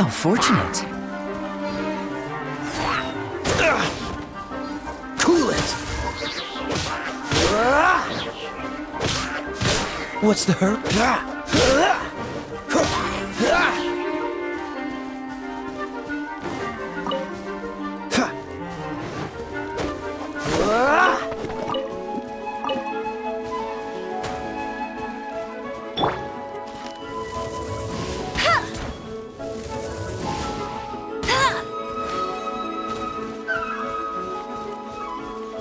How fortunate. Cool it! What's the hurt?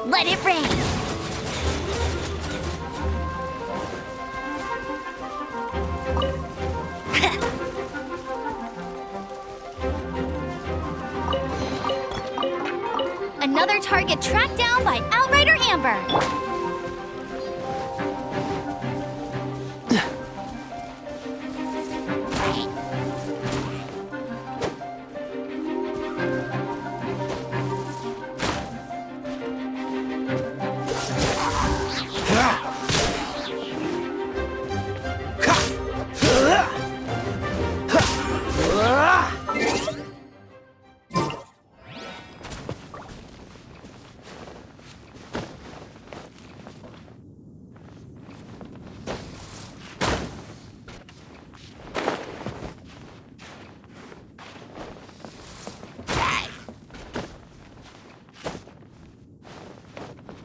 Let it rain! Another target tracked down by Outrider Amber!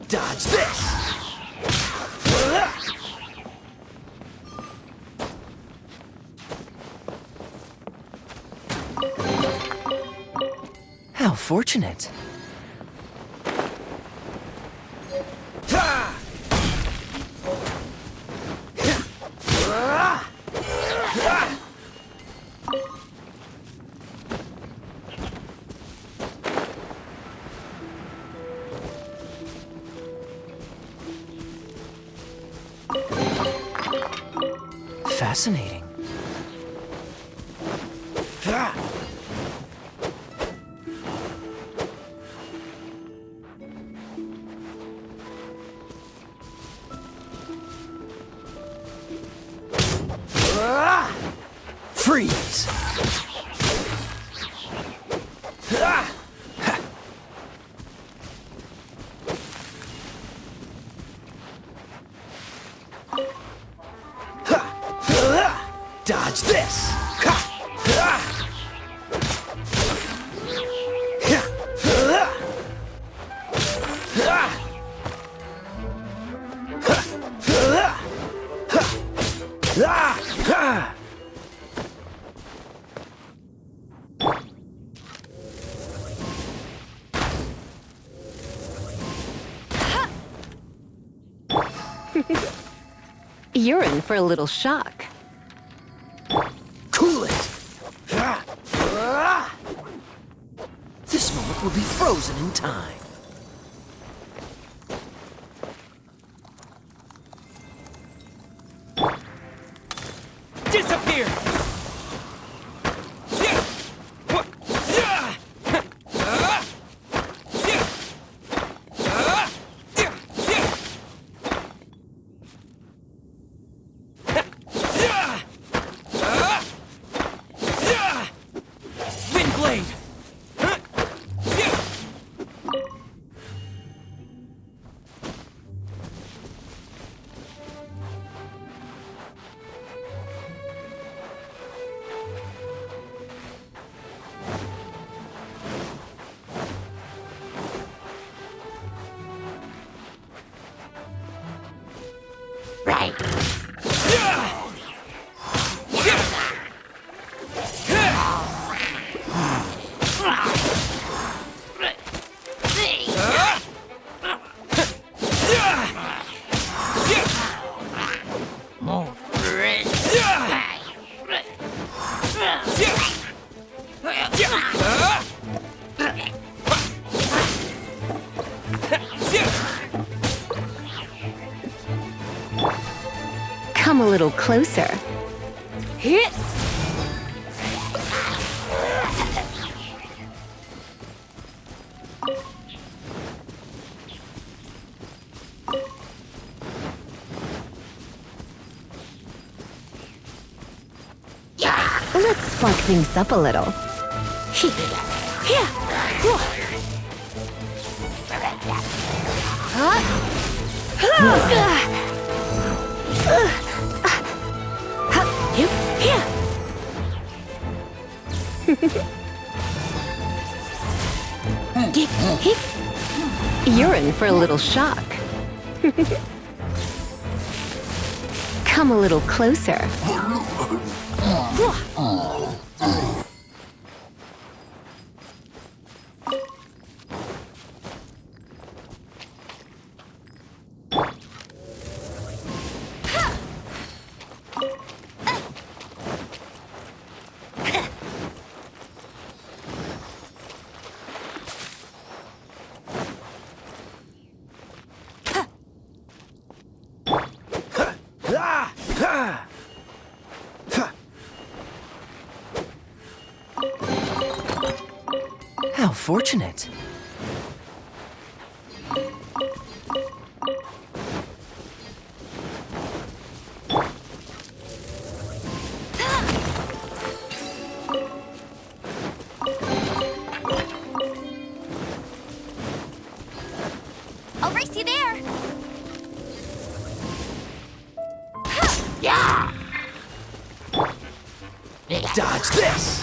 Dodge this! How fortunate. Fascinating. Freeze! Dodge this! You're in for a little shock. Cool it! This moment will be frozen in time. Disappear! Blade! Right! Come a little closer. Hit! Let's spark things up a little. You're in for a little shock. Come a little closer. How fortunate. I'll race you there. Dodge this!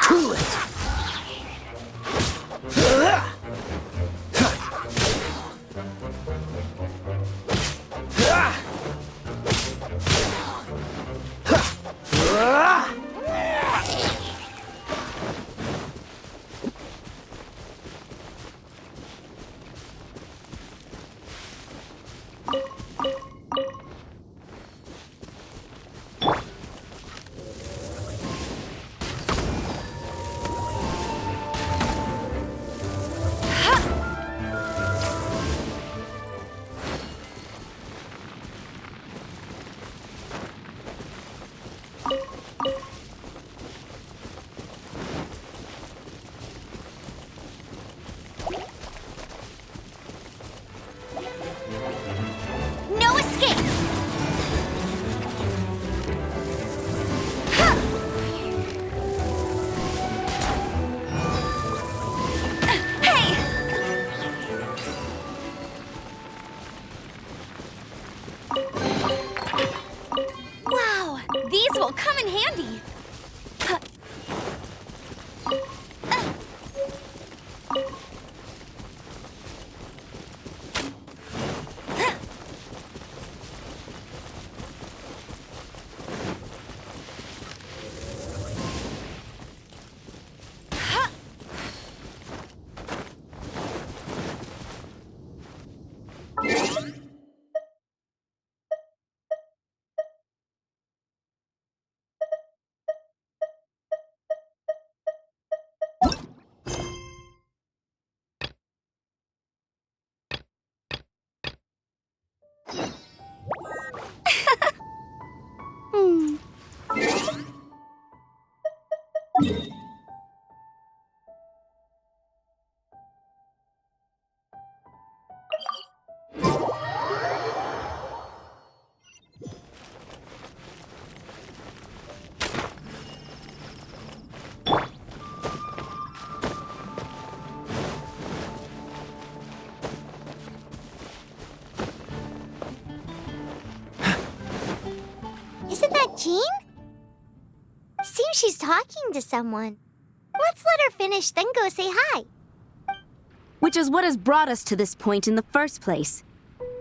Cool it! No escape. Hey! Wow, these will come in handy. Isn't that Jean? Seems she's talking to someone. Let's let her finish, then go say hi. Which is what has brought us to this point in the first place.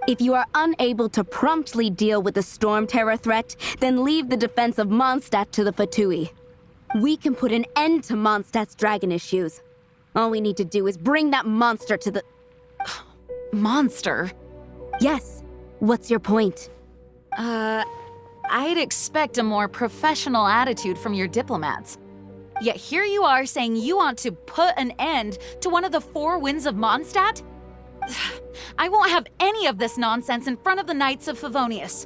If you are unable to promptly deal with the Storm Terror threat, then leave the defense of Mondstadt to the Fatui. We can put an end to Mondstadt's dragon issues. All we need to do is bring that monster to the... Monster? Yes. What's your point? I'd expect a more professional attitude from your diplomats. Yet here you are saying you want to put an end to one of the four winds of Mondstadt? I won't have any of this nonsense in front of the Knights of Favonius.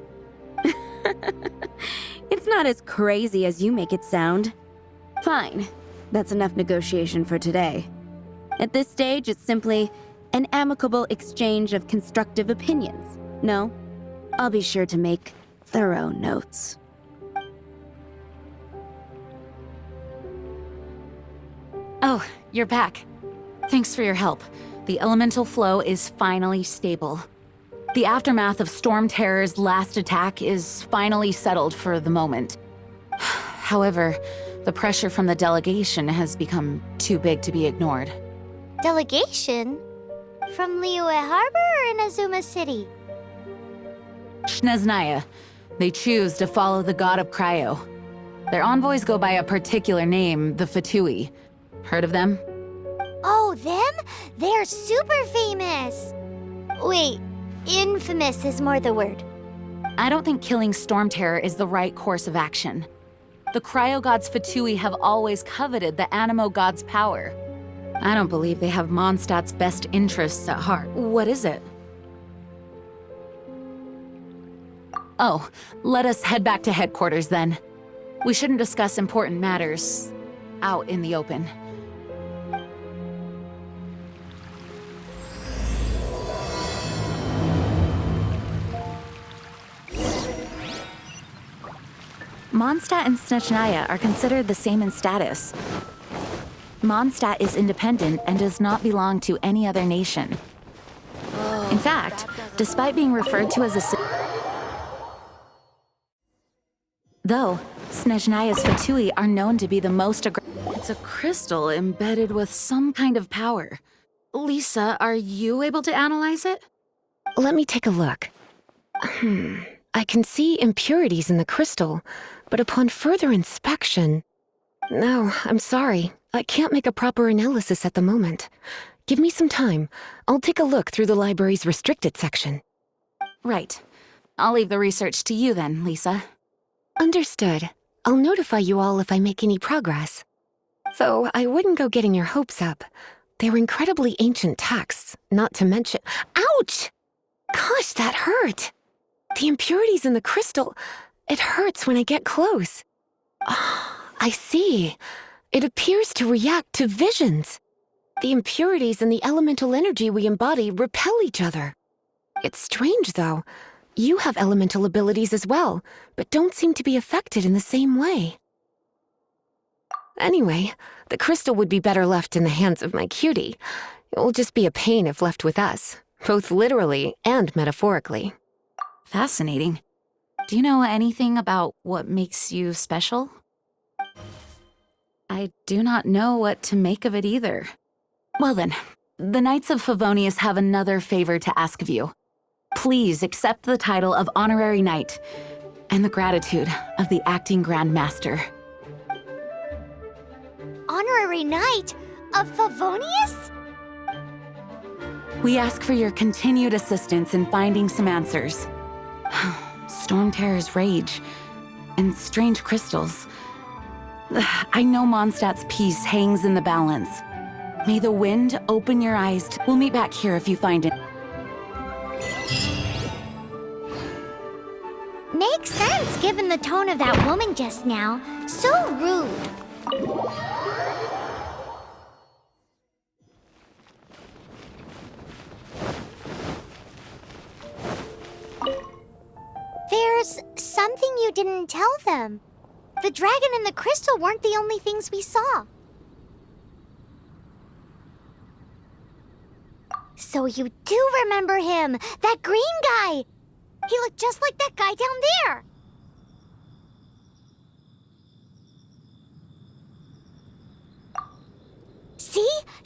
It's not as crazy as you make it sound. Fine. That's enough negotiation for today. At this stage, it's simply an amicable exchange of constructive opinions. No? I'll be sure to make thorough notes. Oh, you're back. Thanks for your help. The elemental flow is finally stable. The aftermath of Storm Terror's last attack is finally settled for the moment. However, the pressure from the delegation has become too big to be ignored. Delegation? From Liyue Harbor or Inazuma City? Snezhnaya. They choose to follow the god of Cryo. Their envoys go by a particular name, the Fatui. Heard of them? Oh, them? They're super famous! Wait, infamous is more the word. I don't think killing Storm Terror is the right course of action. The Cryo God's Fatui have always coveted the Animo God's power. I don't believe they have Mondstadt's best interests at heart. What is it? Oh, let us head back to headquarters then. We shouldn't discuss important matters out in the open. Mondstadt and Snezhnaya are considered the same in status. Mondstadt is independent and does not belong to any other nation. In fact, despite being referred to as a though, Snezhnaya's Fatui are known to be the most aggressive. It's a crystal embedded with some kind of power. Lisa, are you able to analyze it? Let me take a look. I can see impurities in the crystal, but upon further inspection... No, I'm sorry. I can't make a proper analysis at the moment. Give me some time. I'll take a look through the library's restricted section. Right. I'll leave the research to you then, Lisa. Understood. I'll notify you all if I make any progress. Though I wouldn't go getting your hopes up. They're incredibly ancient texts, not to mention... Ouch! Gosh, that hurt! The impurities in the crystal... It hurts when I get close. I see. It appears to react to visions. The impurities and the elemental energy we embody repel each other. It's strange, though. You have elemental abilities as well, but don't seem to be affected in the same way. Anyway, the crystal would be better left in the hands of my cutie. It will just be a pain if left with us, both literally and metaphorically. Fascinating. Do you know anything about what makes you special? I do not know what to make of it either. Well then, the Knights of Favonius have another favor to ask of you. Please accept the title of Honorary Knight and the gratitude of the Acting Grand Master. Honorary Knight of Favonius? We ask for your continued assistance in finding some answers. Storm Terror's rage and strange crystals. I know Mondstadt's peace hangs in the balance. May the wind open your eyes. We'll meet back here if you find it. Makes sense given the tone of that woman just now. So rude. There's something you didn't tell them. The dragon and the crystal weren't the only things we saw. So you do remember him, that green guy. He looked just like that guy down there.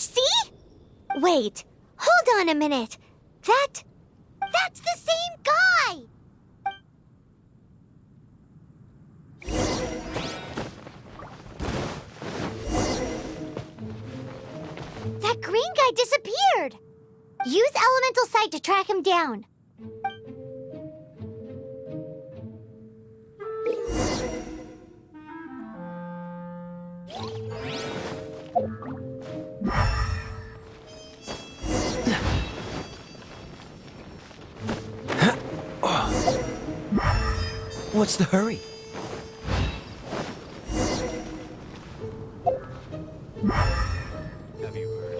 See? Wait, hold on a minute. That's the same guy! That green guy disappeared! Use Elemental Sight to track him down. What's the hurry? Have you heard?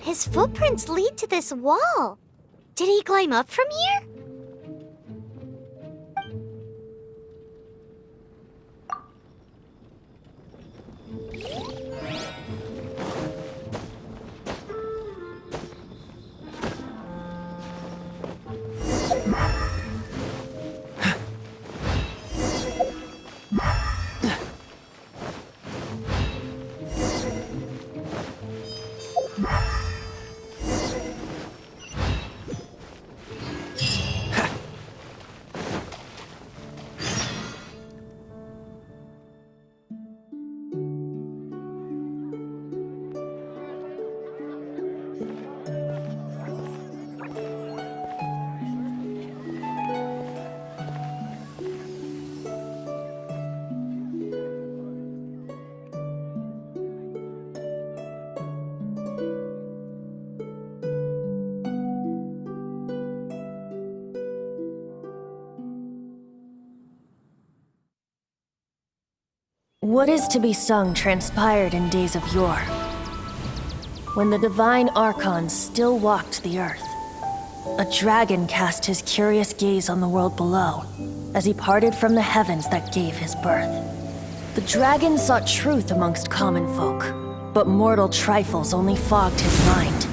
His footprints lead to this wall. Did he climb up from here? What is to be sung transpired in days of yore, when the divine archons still walked the earth. A dragon cast his curious gaze on the world below, as he parted from the heavens that gave his birth. The dragon sought truth amongst common folk, but mortal trifles only fogged his mind.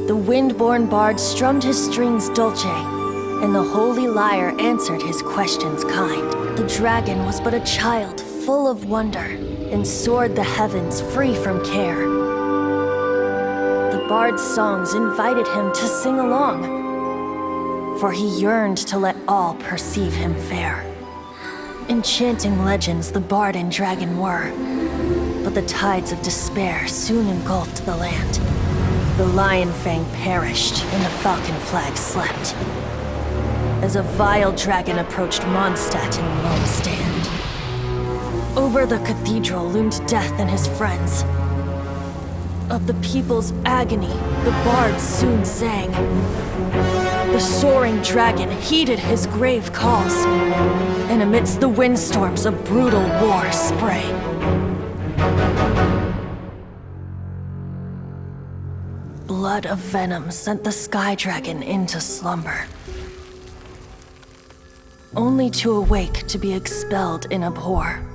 The wind-born bard strummed his strings dulce, and the holy lyre answered his questions kind. The dragon was but a child, full of wonder, and soared the heavens free from care. The bard's songs invited him to sing along, for he yearned to let all perceive him fair. Enchanting legends the bard and dragon were, but the tides of despair soon engulfed the land. The lion fang perished, and the falcon flag slept, as a vile dragon approached Mondstadt in lone stand. Over the cathedral loomed death and his friends. Of the people's agony, the bards soon sang. The soaring dragon heeded his grave calls, and amidst the windstorms a brutal war sprang. Blood of venom sent the sky dragon into slumber, only to awake to be expelled in abhor.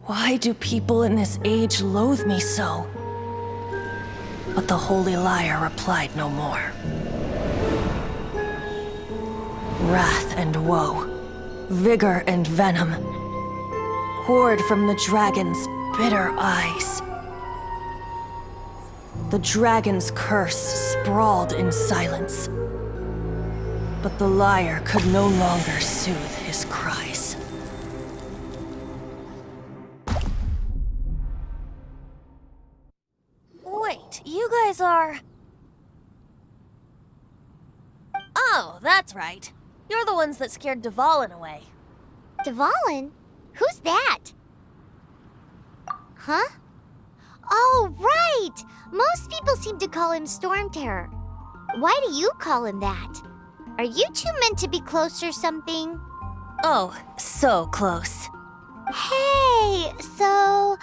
Why do people in this age loathe me so? But the holy lyre replied no more. Wrath and woe, vigor and venom, poured from the dragon's bitter eyes. The dragon's curse sprawled in silence, but the lyre could no longer soothe his cries. Wait, you guys are... Oh, that's right. You're the ones that scared Dvalin away. Dvalin? Who's that? Huh? Oh, right! Most people seem to call him Storm Terror. Why do you call him that? Are you two meant to be close or something? Oh, so close. Hey, so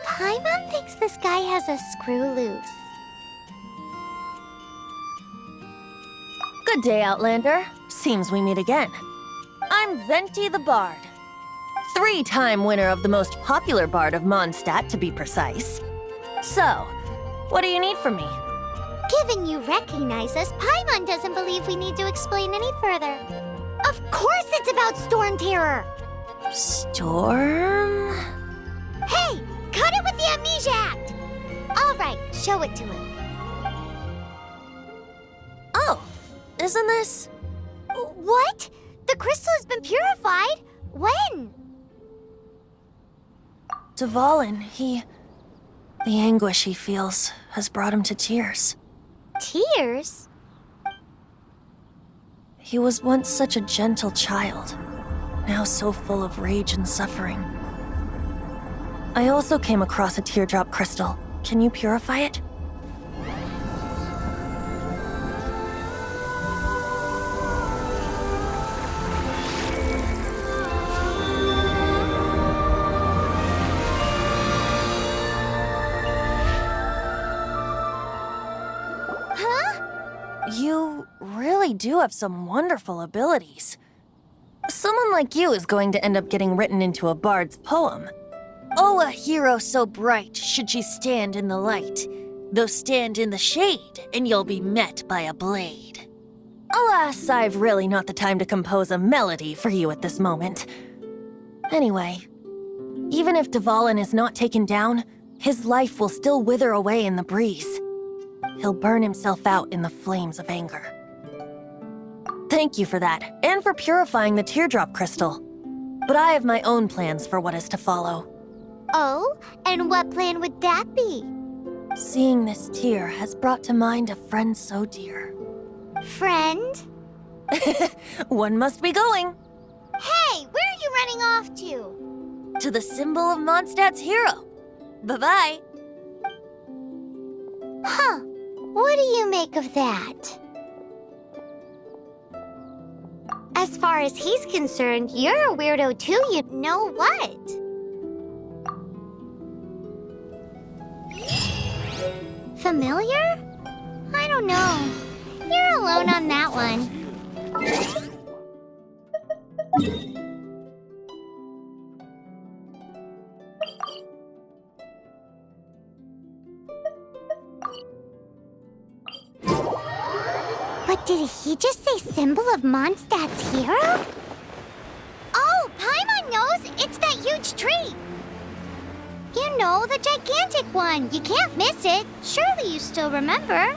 Paimon thinks this guy has a screw loose. Good day, Outlander. Seems we meet again. I'm Venti the Bard. 3-time winner of the most popular bard of Mondstadt, to be precise. So, what do you need from me? Given you recognize us, Paimon doesn't believe we need to explain any further. Of course it's about Storm Terror! Storm? Hey, cut it with the Amnesia Act! Alright, show it to him. Oh, isn't this? What? The crystal has been purified? When? Dvalin, the anguish he feels has brought him to tears. Tears? He was once such a gentle child, now so full of rage and suffering. I also came across a teardrop crystal. Can you purify it? You really do have some wonderful abilities. Someone like you is going to end up getting written into a bard's poem. Oh, a hero so bright should she stand in the light, though stand in the shade, and you'll be met by a blade. Alas, I've really not the time to compose a melody for you at this moment. Anyway, even if Dvalin is not taken down, his life will still wither away in the breeze. He'll burn himself out in the flames of anger. Thank you for that, and for purifying the teardrop crystal. But I have my own plans for what is to follow. Oh, and what plan would that be? Seeing this tear has brought to mind a friend so dear. Friend? One must be going. Hey, where are you running off to? To the symbol of Mondstadt's hero. Bye-bye. Huh. What do you make of that? As far as he's concerned, you're a weirdo too, you know what? Familiar? I don't know. You're alone on that one. But did he just say symbol of Mondstadt's hero? Oh, Paimon knows! It's that huge tree! You know, the gigantic one. You can't miss it. Surely you still remember.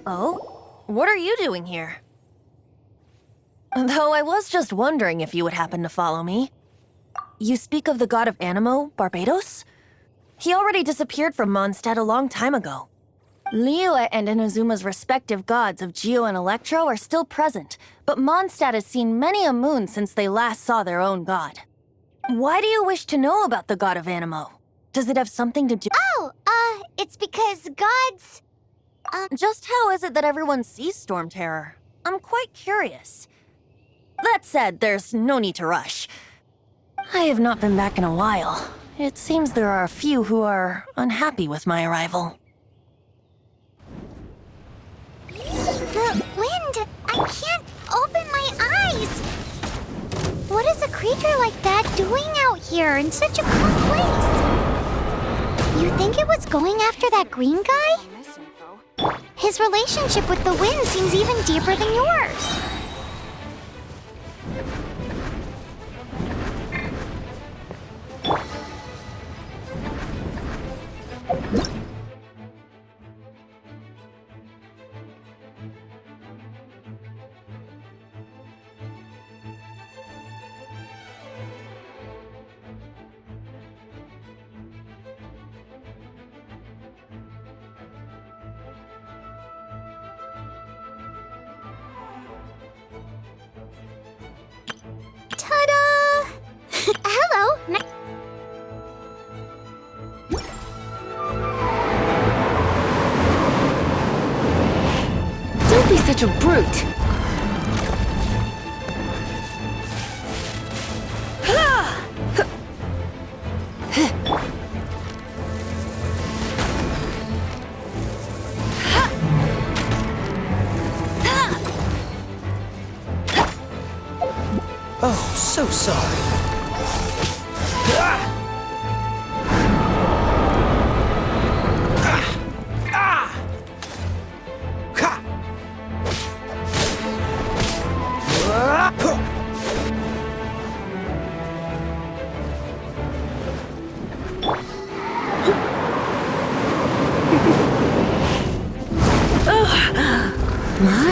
Oh? What are you doing here? Though I was just wondering if you would happen to follow me. You speak of the god of Animo, Barbados? He already disappeared from Mondstadt a long time ago. Liyue and Inazuma's respective gods of Geo and Electro are still present, but Mondstadt has seen many a moon since they last saw their own god. Why do you wish to know about the god of Animo? Does it have something to do— Oh, it's because gods... Just how is it that everyone sees Storm Terror? I'm quite curious. That said, there's no need to rush. I have not been back in a while. It seems there are a few who are unhappy with my arrival. The wind! I can't open my eyes! What is a creature like that doing out here in such a cool place? You think it was going after that green guy? His relationship with the wind seems even deeper than yours. Ta-da! Hello! Don't be such a brute! Oh, so sorry. My.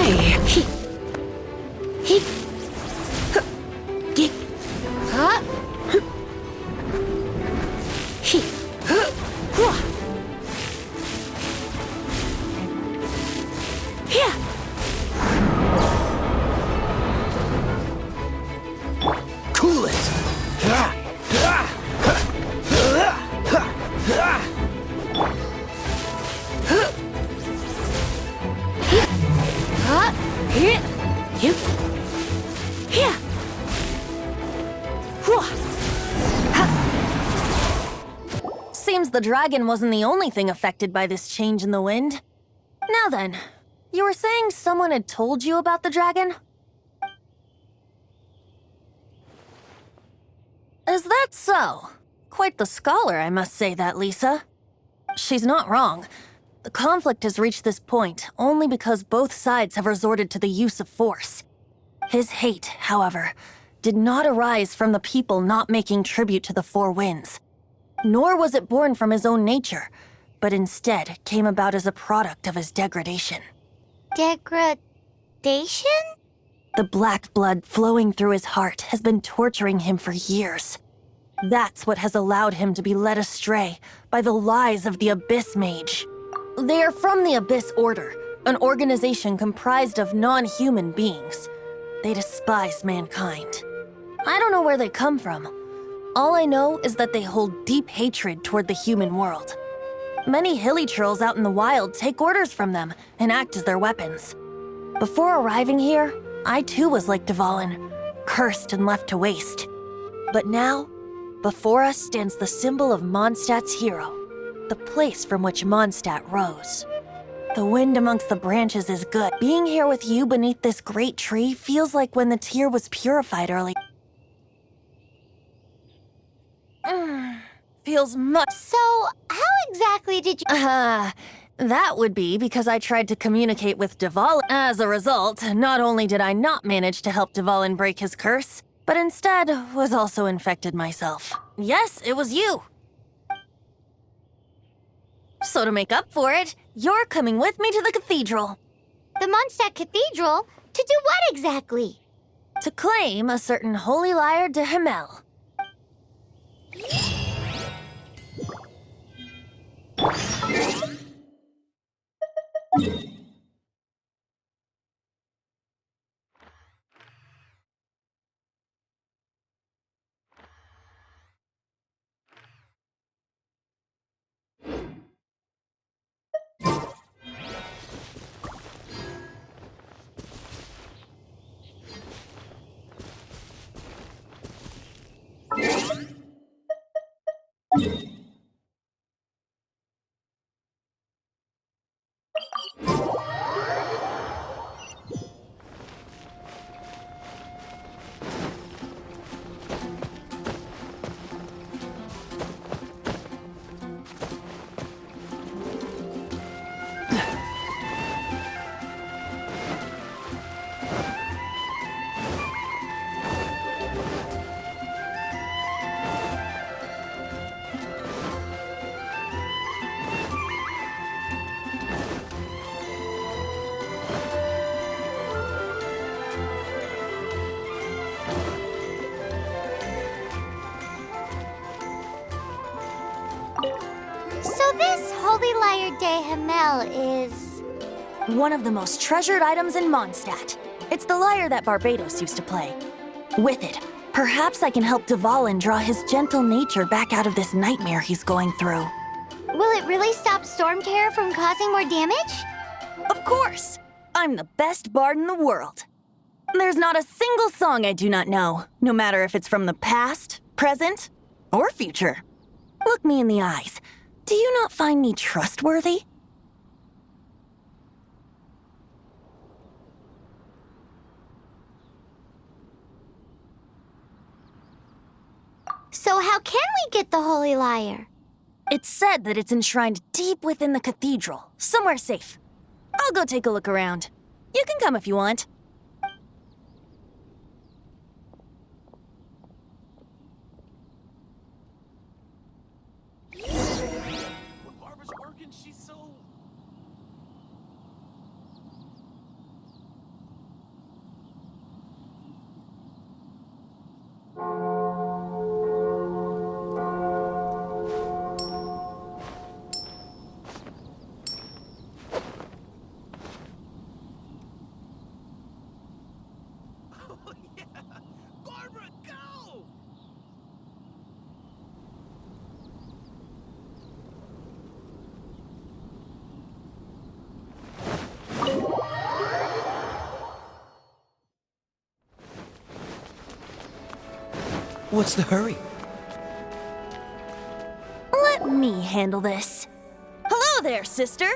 Cool it! Seems the dragon wasn't the only thing affected by this change in the wind. Now then, you were saying someone had told you about the dragon? Is that so? Quite the scholar, I must say that, Lisa. She's not wrong. The conflict has reached this point only because both sides have resorted to the use of force. His hate, however, did not arise from the people not making tribute to the Four Winds. Nor was it born from his own nature, but instead came about as a product of his degradation. Degradation? The black blood flowing through his heart has been torturing him for years. That's what has allowed him to be led astray by the lies of the Abyss Mage. They are from the Abyss Order, an organization comprised of non-human beings. They despise mankind. I don't know where they come from. All I know is that they hold deep hatred toward the human world. Many hilly trolls out in the wild take orders from them and act as their weapons. Before arriving here, I too was like Dvalin, cursed and left to waste. But now, before us stands the symbol of Mondstadt's hero, the place from which Mondstadt rose. The wind amongst the branches is good. Being here with you beneath this great tree feels like when the tear was purified early. Feels much. So, how exactly did you... That would be because I tried to communicate with Dvalin. As a result, not only did I not manage to help Dvalin break his curse, but instead was also infected myself. Yes, it was you. So to make up for it, you're coming with me to the cathedral. The Mondstadt Cathedral? To do what exactly? To claim a certain holy lyre de Himmel. lyre de Hamel is... One of the most treasured items in Mondstadt. It's the lyre that Barbados used to play. With it, perhaps I can help Dvalin draw his gentle nature back out of this nightmare he's going through. Will it really stop Storm Terror from causing more damage? Of course! I'm the best bard in the world. There's not a single song I do not know, no matter if it's from the past, present, or future. Look me in the eyes. Do you not find me trustworthy? So how can we get the Holy Lyre? It's said that it's enshrined deep within the cathedral, somewhere safe. I'll go take a look around. You can come if you want. When Barbara's working, she's so... Oh, yeah! Barbara, go! What's the hurry? Let me handle this. Hello there, sister!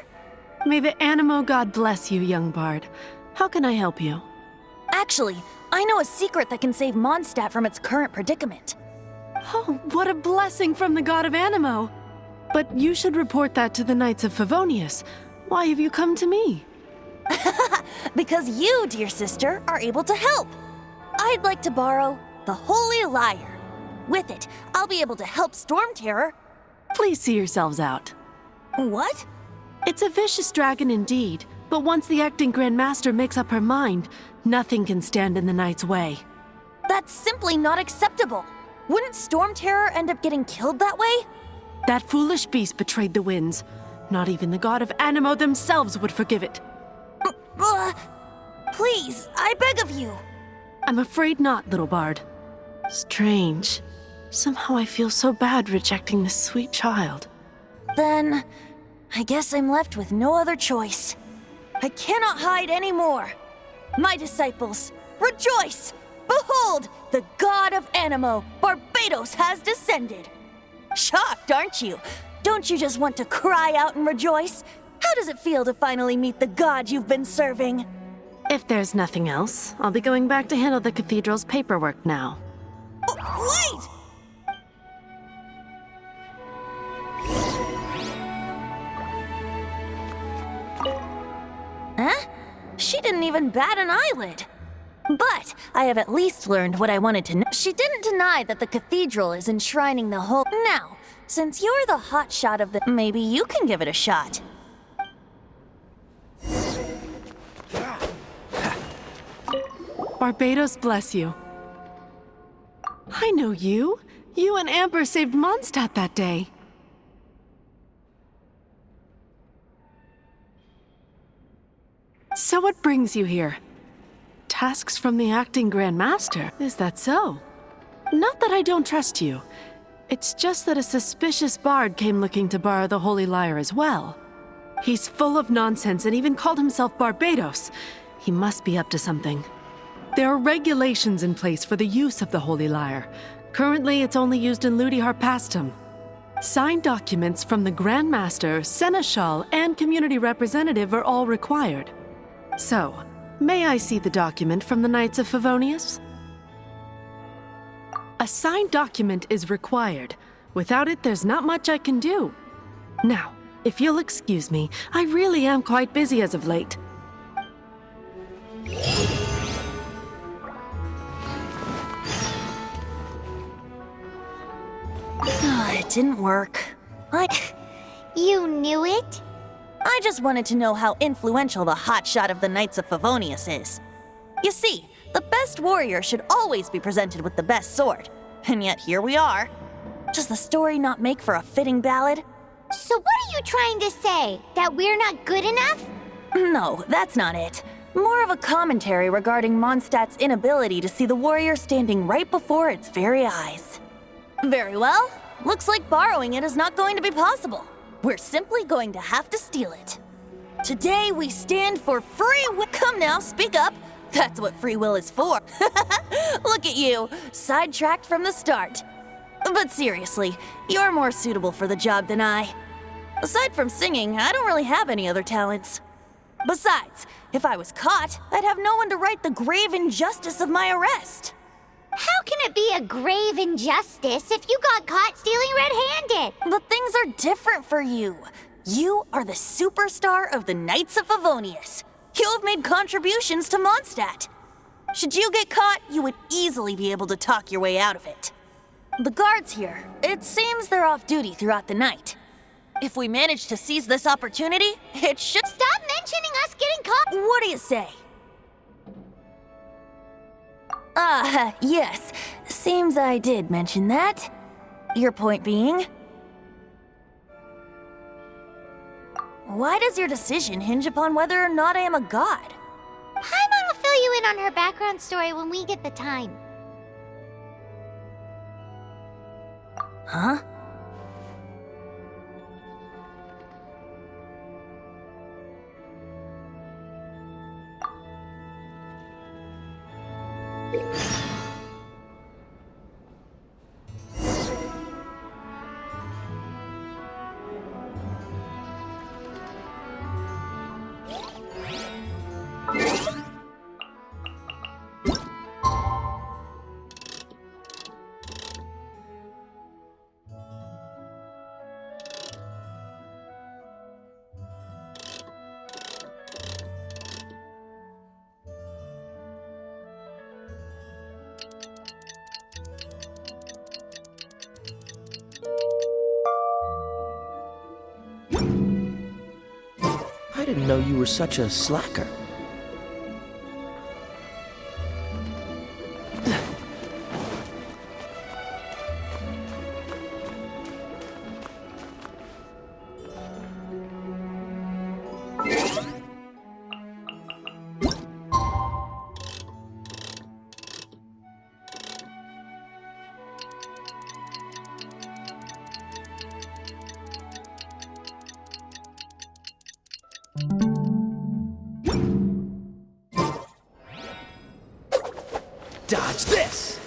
May the Animo God bless you, young bard. How can I help you? Actually, I know a secret that can save Mondstadt from its current predicament. Oh, what a blessing from the god of Animo! But you should report that to the Knights of Favonius. Why have you come to me? Because you, dear sister, are able to help. I'd like to borrow the Holy Lyre. With it, I'll be able to help Storm Terror. Please see yourselves out. What? It's a vicious dragon indeed, but once the acting Grand Master makes up her mind, nothing can stand in the Knight's way. That's simply not acceptable. Wouldn't Storm Terror end up getting killed that way? That foolish beast betrayed the winds. Not even the god of Animo themselves would forgive it. Please, I beg of you. I'm afraid not, little bard. Strange. Somehow I feel so bad rejecting this sweet child. Then, I guess I'm left with no other choice. I cannot hide anymore. My disciples, rejoice! Behold, the god of Animo, Barbados, has descended. Shocked, aren't you? Don't you just want to cry out and rejoice? How does it feel to finally meet the god you've been serving? If there's nothing else, I'll be going back to handle the cathedral's paperwork now. Wait! Huh? She didn't even bat an eyelid. But I have at least learned what I wanted to know. She didn't deny that the cathedral is enshrining the whole... Now, since you're the hotshot of the... Maybe you can give it a shot. Barbados bless you. I know you. You and Amber saved Mondstadt that day. So what brings you here? Tasks from the acting Grand Master, is that so? Not that I don't trust you. It's just that a suspicious bard came looking to borrow the Holy Lyre as well. He's full of nonsense and even called himself Barbados. He must be up to something. There are regulations in place for the use of the Holy Lyre. Currently, it's only used in Ludi Harpastum. Signed documents from the Grand Master, Seneschal, and Community Representative are all required. So, may I see the document from the Knights of Favonius? A signed document is required. Without it, there's not much I can do. Now, if you'll excuse me, I really am quite busy as of late. It didn't work. You knew it? I just wanted to know how influential the hotshot of the Knights of Favonius is. You see, the best warrior should always be presented with the best sword. And yet here we are. Does the story not make for a fitting ballad? So what are you trying to say? That we're not good enough? No, that's not it. More of a commentary regarding Mondstadt's inability to see the warrior standing right before its very eyes. Very well. Looks like borrowing it is not going to be possible. We're simply going to have to steal it. Today we stand for free will. Come now, speak up. That's what free will is for. Look at you, sidetracked from the start. But seriously, you're more suitable for the job than I. Aside from singing, I don't really have any other talents. Besides, if I was caught, I'd have no one to right the grave injustice of my arrest. How can it be a grave injustice if you got caught stealing red-handed? But things are different for you. You are the superstar of the Knights of Favonius. You have made contributions to Mondstadt. Should you get caught, you would easily be able to talk your way out of it. The guards here, it seems they're off duty throughout the night. If we manage to seize this opportunity, it should— Stop mentioning us getting caught! What do you say? Yes. Seems I did mention that. Your point being? Why does your decision hinge upon whether or not I am a god? Paimon will fill you in on her background story when we get the time. Huh? I didn't know you were such a slacker. Dodge this!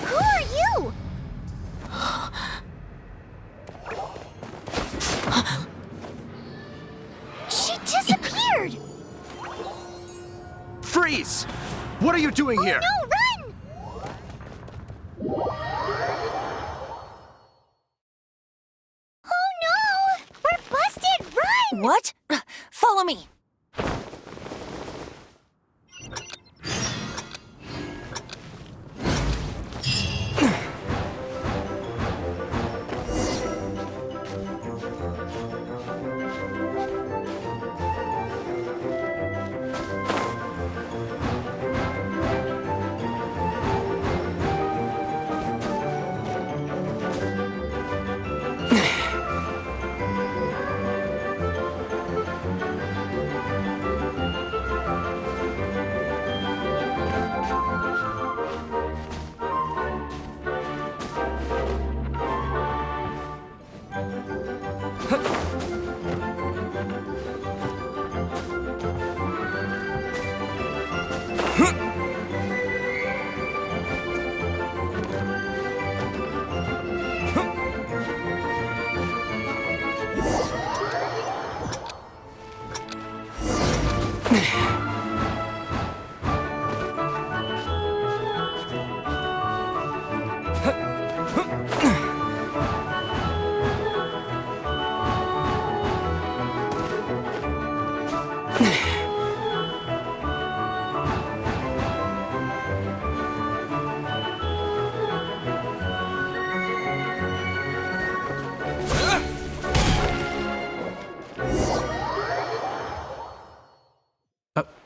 Who are you? She disappeared! Freeze! What are you doing here? No, run! Oh no! We're busted! Run! What? Follow me!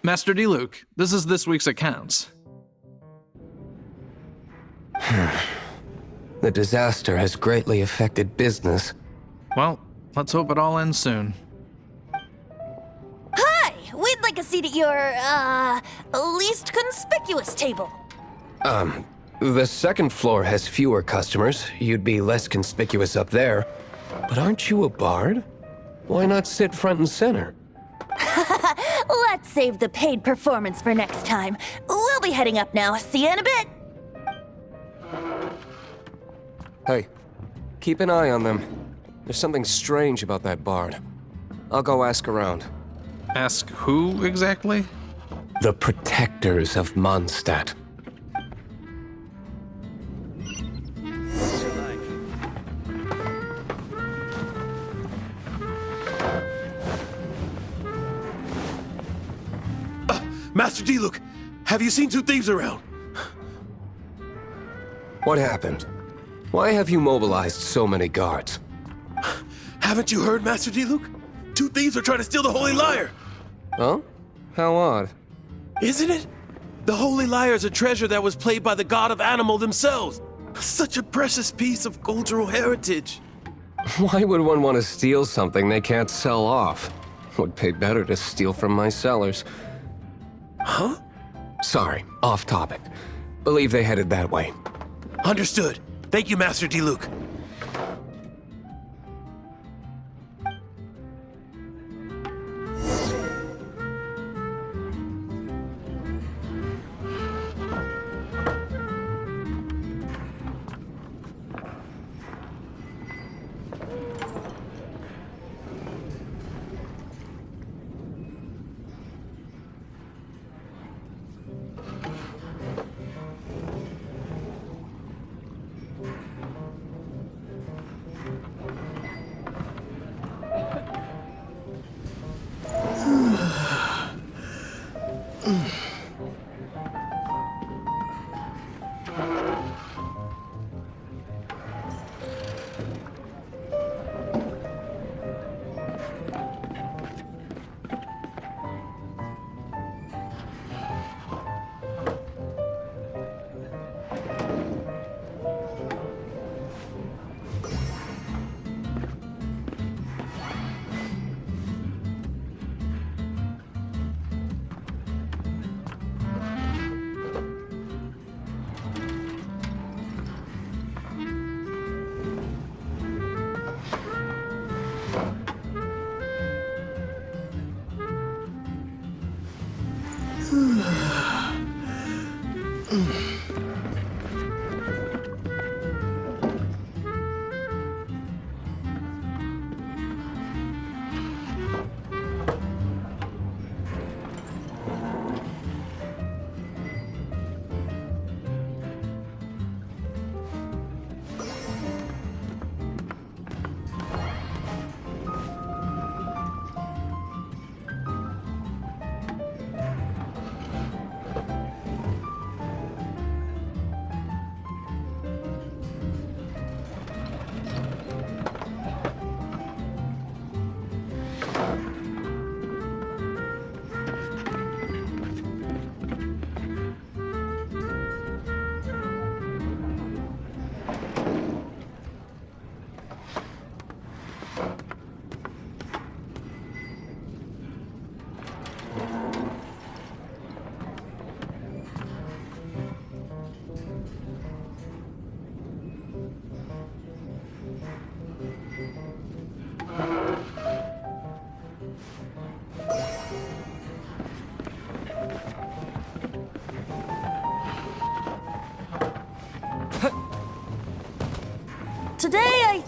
Master Diluc, this is this week's accounts. The disaster has greatly affected business. Well, let's hope it all ends soon. Hi! We'd like a seat at your, least conspicuous table. The second floor has fewer customers. You'd be less conspicuous up there. But aren't you a bard? Why not sit front and center? Let's save the paid performance for next time. We'll be heading up now. See you in a bit. Hey, keep an eye on them. There's something strange about that bard. I'll go ask around. Ask who exactly? The protectors of Mondstadt. Master Diluc, have you seen two thieves around? What happened? Why have you mobilized so many guards? Haven't you heard, Master Diluc? Two thieves are trying to steal the Holy Lyre. Huh? How odd. Isn't it? The Holy Lyre is a treasure that was played by the god of animal themselves. Such a precious piece of cultural heritage. Why would one want to steal something they can't sell off? Would pay better to steal from my sellers. Huh? Sorry, off topic. Believe they headed that way. Understood. Thank you, Master Diluc.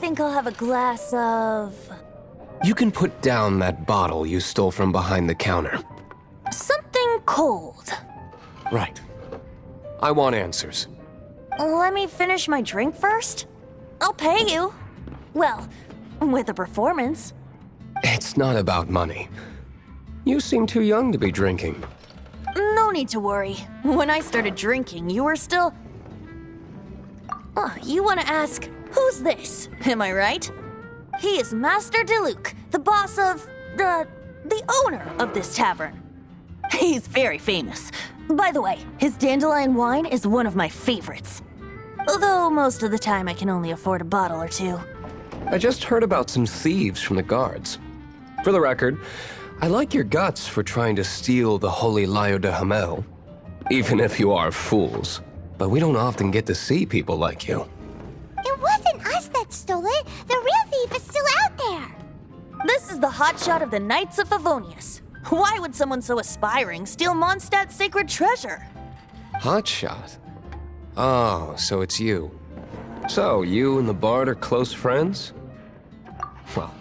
think I'll have a glass of... You can put down that bottle you stole from behind the counter. something cold. Right. I want answers. Let me finish my drink first. I'll pay you. Well, with a performance. It's not about money. You seem too young to be drinking. No need to worry. When I started drinking, you were still... Oh, you want to ask, who's this? Am I right? He is Master Diluc, the boss of... the owner of this tavern. He's very famous. By the way, his dandelion wine is one of my favorites. Although most of the time I can only afford a bottle or two. I just heard about some thieves from the guards. For the record, I like your guts for trying to steal the Holy Lyre de Hamel. Even if you are fools. But we don't often get to see people like you. It wasn't us that stole it. The real thief is still out there. This is the hotshot of the Knights of Favonius. Why would someone so aspiring steal Mondstadt's sacred treasure? Hotshot? Oh, so it's you. So, you and the Bard are close friends? Well,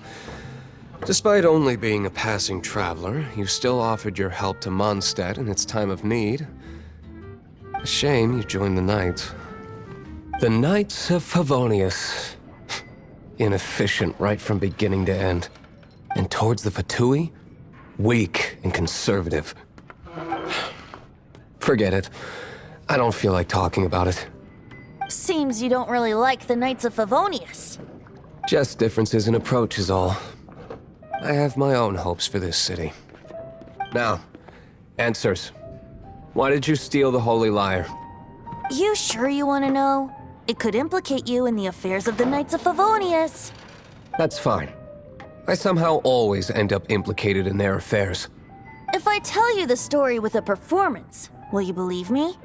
despite only being a passing traveler, you still offered your help to Mondstadt in its time of need. A shame you joined the Knights. The Knights of Favonius. Inefficient right from beginning to end. And towards the Fatui, weak and conservative. Forget it. I don't feel like talking about it. Seems you don't really like the Knights of Favonius. Just differences in approach is all. I have my own hopes for this city. Now, answers. Why did you steal the Holy Lyre? You sure you want to know? It could implicate you in the affairs of the Knights of Favonius. That's fine. I somehow always end up implicated in their affairs. If I tell you the story with a performance, will you believe me?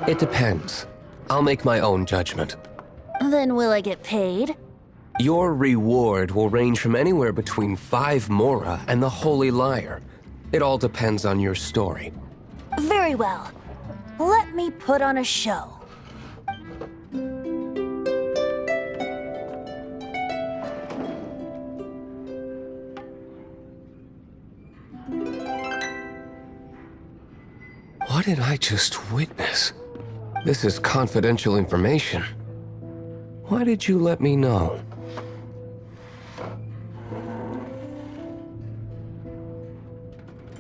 It depends. I'll make my own judgment. Then will I get paid? Your reward will range from anywhere between 5 Mora and the Holy Lyre. It all depends on your story. Very well. Let me put on a show. What did I just witness? This is confidential information. Why did you let me know?